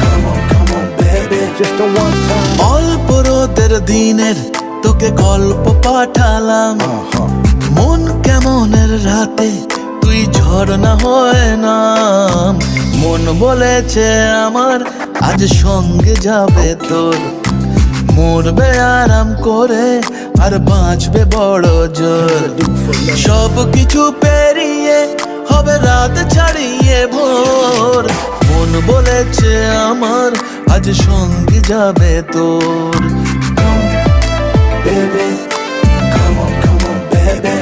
Come on, baby, just a one time. অল্প রোদের দিনের তোকে গল্প পাঠালাম, মন কেমনের রাতে তুই ঝর্ণা হয় নাম। মন বলেছে আমার আজ সঙ্গে যাবে তোর, মরবে আরাম করে আর বাঁচবে বড় জোর। সব কিছু পেরিয়ে হবে রাত ছাড়িয়ে ভোর, মন বলেছে আমার আজ সঙ্গে যাবে তোর। Baby, come on, baby.